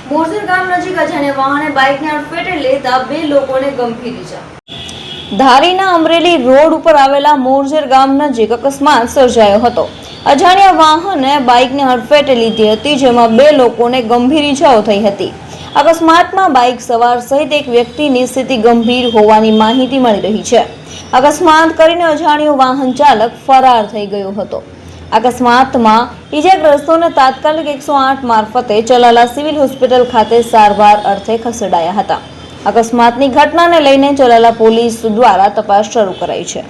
મોરજર ગામ નજીક અજાણ્યા વાહને બાઇકને અડફેટે લેતા બે લોકોને ગંભીર ઈજા। ધારીના અમરેલી રોડ ઉપર આવેલા મોરજર ગામ નજીક અકસ્માત સર્જાયો હતો। અજાણ્યા વાહને બાઇકને અડફેટે લીધી હતી, જેમાં બે લોકોને ગંભીર ઈજાઓ થઈ હતી। અકસ્માતમાં બાઇક સવાર સહિત એક વ્યક્તિની સ્થિતિ ગંભીર હોવાની માહિતી મળી રહી છે। અકસ્માત કરીને અજાણ્યો વાહન ચાલક ફરાર થઈ ગયો હતો। અકસ્માતમાં ઈજાગ્રસ્તોને તાત્કાલિક 108 મારફતે ચલાલા સિવિલ હોસ્પિટલ ખાતે સારવાર અર્થે ખસેડાયા હતા। અકસ્માતની ઘટનાને લઈને ચલાલા પોલીસ દ્વારા તપાસ શરૂ કરાઈ છે।